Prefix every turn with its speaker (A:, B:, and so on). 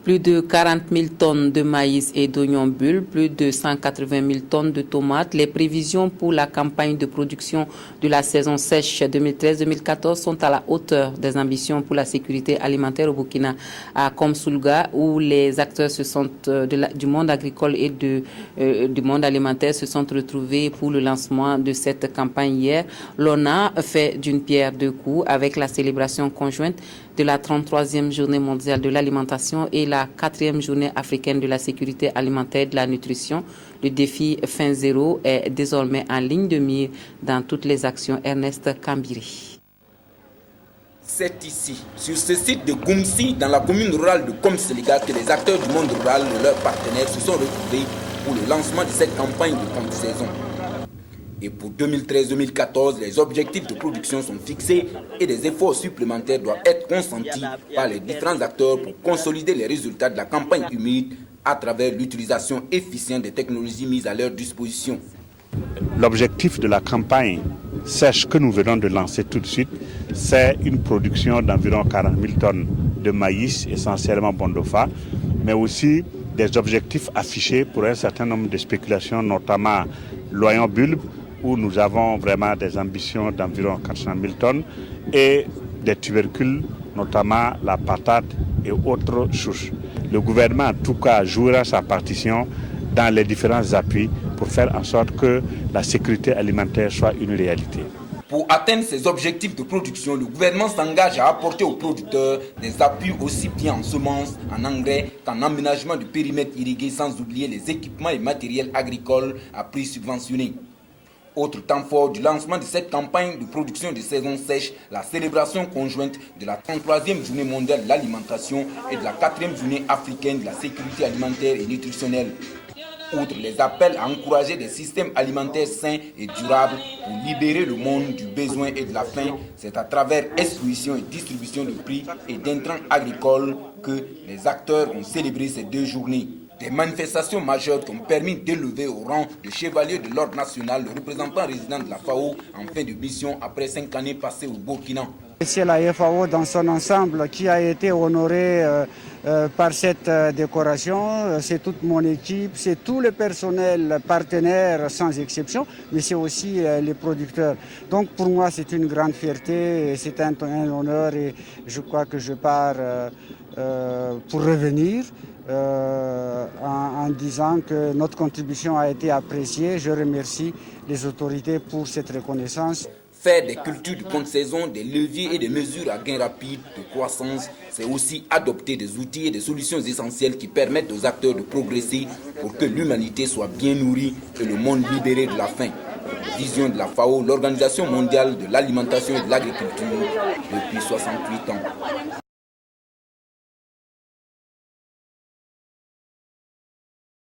A: Plus de 40 000 tonnes de maïs et d'oignons bulles, plus de 180 000 tonnes de tomates. Les prévisions pour la campagne de production de la saison sèche 2013-2014 sont à la hauteur des ambitions pour la sécurité alimentaire au Burkina, à Komsoulga, où les acteurs du monde agricole et du monde alimentaire se sont retrouvés pour le lancement de cette campagne hier. L'on a fait d'une pierre deux coups avec la célébration conjointe de la 33e journée mondiale de l'alimentation et la 4e journée africaine de la sécurité alimentaire et de la nutrition. Le défi Faim Zéro est désormais en ligne de mire dans toutes les actions. Ernest Kambiri.
B: C'est ici, sur ce site de Goumsi, dans la commune rurale de Komsoulga, que les acteurs du monde rural et leurs partenaires se sont retrouvés pour le lancement de cette campagne de contre-saison. Et pour 2013-2014, les objectifs de production sont fixés et des efforts supplémentaires doivent être consentis par les différents acteurs pour consolider les résultats de la campagne humide à travers l'utilisation efficiente des technologies mises à leur disposition.
C: L'objectif de la campagne sèche que nous venons de lancer tout de suite, c'est une production d'environ 40 000 tonnes de maïs, essentiellement Bondofa, mais aussi des objectifs affichés pour un certain nombre de spéculations, notamment l'oignon bulbe, où nous avons vraiment des ambitions d'environ 400 000 tonnes, et des tubercules, notamment la patate et autres souches. Le gouvernement, en tout cas, jouera sa partition dans les différents appuis pour faire en sorte que la sécurité alimentaire soit une réalité.
B: Pour atteindre ces objectifs de production, le gouvernement s'engage à apporter aux producteurs des appuis aussi bien en semences, en engrais qu'en aménagement de périmètres irrigués, sans oublier les équipements et matériels agricoles à prix subventionné. Autre temps fort du lancement de cette campagne de production de saison sèche, la célébration conjointe de la 33e journée mondiale de l'alimentation et de la 4e journée africaine de la sécurité alimentaire et nutritionnelle. Outre les appels à encourager des systèmes alimentaires sains et durables pour libérer le monde du besoin et de la faim, c'est à travers exploitation et distribution de prix et d'intrants agricoles que les acteurs ont célébré ces deux journées. Des manifestations majeures qui ont permis d'élever au rang de chevalier de l'ordre national le représentant résident de la FAO en fin de mission après 5 années passées au Burkina.
D: C'est la FAO dans son ensemble qui a été honorée par cette décoration. C'est toute mon équipe, c'est tout le personnel partenaire sans exception, mais c'est aussi les producteurs. Donc pour moi c'est une grande fierté, c'est un honneur et je crois que je pars pour revenir. En disant que notre contribution a été appréciée. Je remercie les autorités pour cette reconnaissance.
B: Faire des cultures de contre-saison, des leviers et des mesures à gain rapide de croissance, c'est aussi adopter des outils et des solutions essentielles qui permettent aux acteurs de progresser pour que l'humanité soit bien nourrie et le monde libéré de la faim. Vision de la FAO, l'Organisation mondiale de l'alimentation et de l'agriculture, depuis 68 ans.